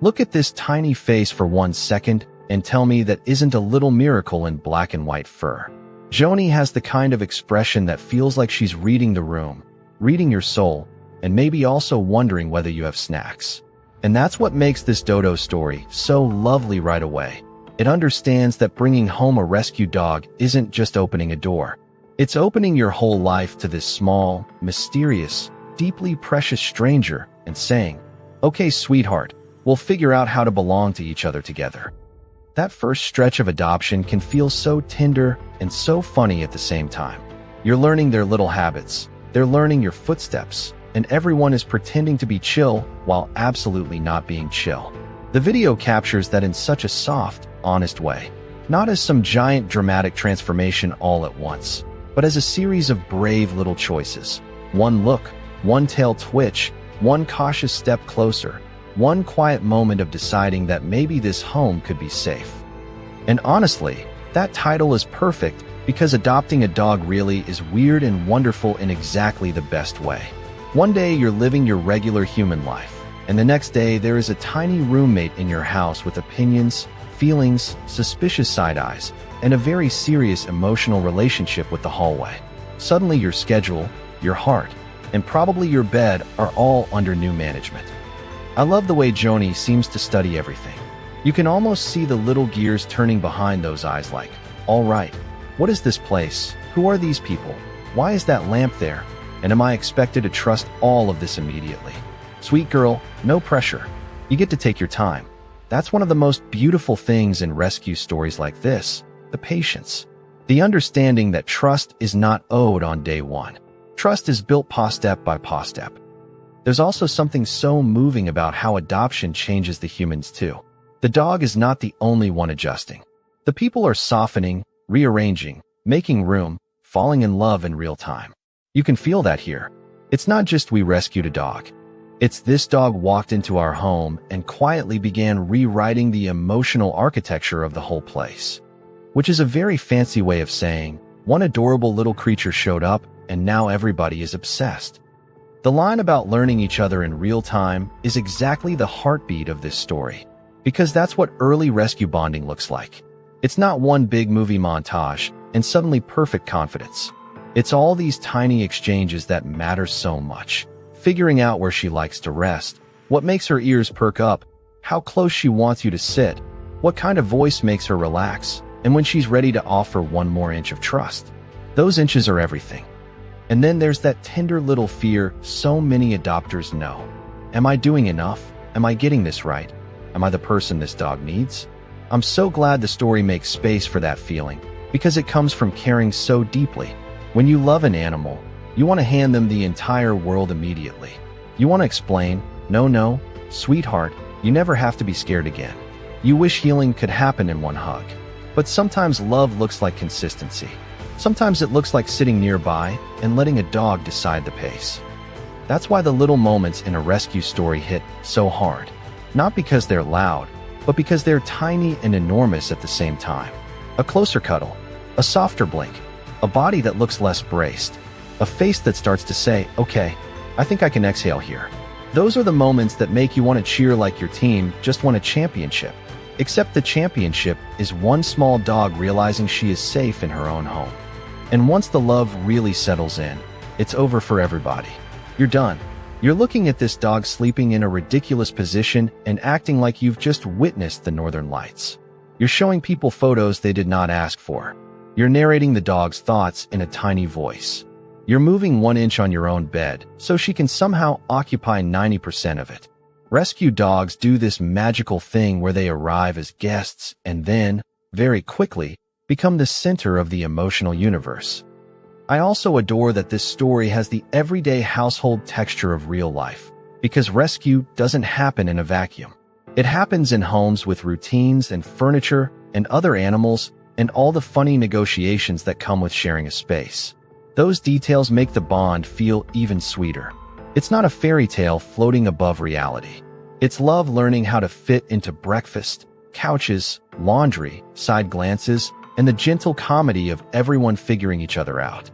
Look at this tiny face for 1 second and tell me that isn't a little miracle in black and white fur. Joni has the kind of expression that feels like she's reading the room, reading your soul, and maybe also wondering whether you have snacks. And that's what makes this Dodo story so lovely right away. It understands that bringing home a rescue dog isn't just opening a door. It's opening your whole life to this small, mysterious, deeply precious stranger and saying, "Okay, sweetheart, we'll figure out how to belong to each other together." That first stretch of adoption can feel so tender and so funny at the same time. You're learning their little habits, they're learning your footsteps, and everyone is pretending to be chill while absolutely not being chill. The video captures that in such a soft, honest way, not as some giant dramatic transformation all at once, but as a series of brave little choices. One look, one tail twitch, one cautious step closer, one quiet moment of deciding that maybe this home could be safe. And honestly, that title is perfect because adopting a dog really is weird and wonderful in exactly the best way. One day you're living your regular human life, and the next day there is a tiny roommate in your house with opinions, feelings, suspicious side eyes, and a very serious emotional relationship with the hallway. Suddenly your schedule, your heart, and probably your bed are all under new management. I love the way Joni seems to study everything. You can almost see the little gears turning behind those eyes like, all right, what is this place? Who are these people? Why is that lamp there? And am I expected to trust all of this immediately? Sweet girl, no pressure. You get to take your time. That's one of the most beautiful things in rescue stories like this, the patience. The understanding that trust is not owed on day one. Trust is built step by step. There's also something so moving about how adoption changes the humans too. The dog is not the only one adjusting. The people are softening, rearranging, making room, falling in love in real time. You can feel that here. It's not just we rescued a dog. It's this dog walked into our home and quietly began rewriting the emotional architecture of the whole place. Which is a very fancy way of saying, one adorable little creature showed up and now everybody is obsessed. The line about learning each other in real time is exactly the heartbeat of this story. Because that's what early rescue bonding looks like. It's not one big movie montage and suddenly perfect confidence. It's all these tiny exchanges that matter so much. Figuring out where she likes to rest, what makes her ears perk up, how close she wants you to sit, what kind of voice makes her relax, and when she's ready to offer one more inch of trust. Those inches are everything. And then there's that tender little fear so many adopters know. Am I doing enough? Am I getting this right? Am I the person this dog needs? I'm so glad the story makes space for that feeling, because it comes from caring so deeply. When you love an animal, you want to hand them the entire world immediately. You want to explain, no, sweetheart, you never have to be scared again. You wish healing could happen in one hug. But sometimes love looks like consistency. Sometimes it looks like sitting nearby and letting a dog decide the pace. That's why the little moments in a rescue story hit so hard. Not because they're loud, but because they're tiny and enormous at the same time. A closer cuddle, a softer blink, a body that looks less braced, a face that starts to say, okay, I think I can exhale here. Those are the moments that make you want to cheer like your team just won a championship. Except the championship is one small dog realizing she is safe in her own home. And once the love really settles in, it's over for everybody. You're done. You're looking at this dog sleeping in a ridiculous position and acting like you've just witnessed the Northern Lights. You're showing people photos they did not ask for. You're narrating the dog's thoughts in a tiny voice. You're moving 1 inch on your own bed so she can somehow occupy 90% of it. Rescue dogs do this magical thing where they arrive as guests and then, very quickly, become the center of the emotional universe. I also adore that this story has the everyday household texture of real life, because rescue doesn't happen in a vacuum. It happens in homes with routines and furniture and other animals and all the funny negotiations that come with sharing a space. Those details make the bond feel even sweeter. It's not a fairy tale floating above reality. It's love learning how to fit into breakfast, couches, laundry, side glances, and the gentle comedy of everyone figuring each other out.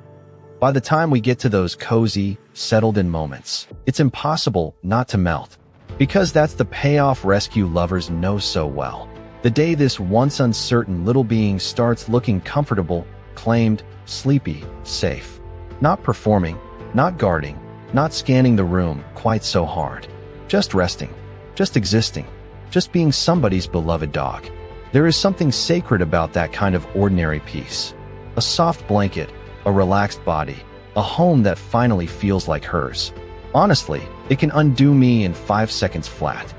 By the time we get to those cozy, settled-in moments, it's impossible not to melt. Because that's the payoff rescue lovers know so well. The day this once uncertain little being starts looking comfortable, claimed, sleepy, safe. Not performing, not guarding, not scanning the room quite so hard. Just resting, just existing, just being somebody's beloved dog. There is something sacred about that kind of ordinary peace. A soft blanket, a relaxed body, a home that finally feels like hers. Honestly, it can undo me in 5 seconds flat.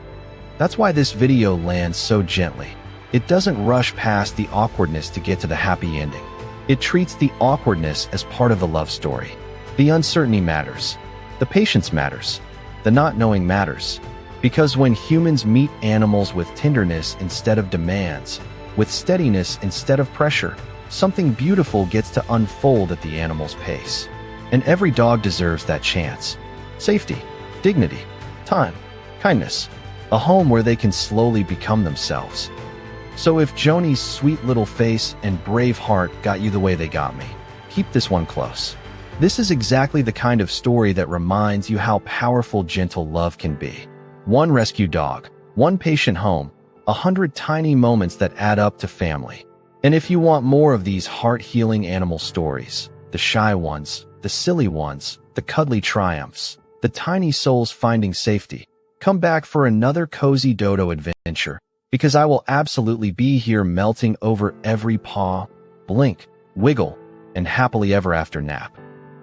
That's why this video lands so gently. It doesn't rush past the awkwardness to get to the happy ending. It treats the awkwardness as part of the love story. The uncertainty matters. The patience matters. The not knowing matters. Because when humans meet animals with tenderness instead of demands, with steadiness instead of pressure, something beautiful gets to unfold at the animal's pace. And every dog deserves that chance. Safety, dignity, time, kindness, a home where they can slowly become themselves. So if Joni's sweet little face and brave heart got you the way they got me, keep this one close. This is exactly the kind of story that reminds you how powerful gentle love can be. One rescue dog, one patient home, 100 tiny moments that add up to family. And if you want more of these heart-healing animal stories, the shy ones, the silly ones, the cuddly triumphs, the tiny souls finding safety, come back for another cozy dodo adventure, because I will absolutely be here melting over every paw, blink, wiggle, and happily ever after nap.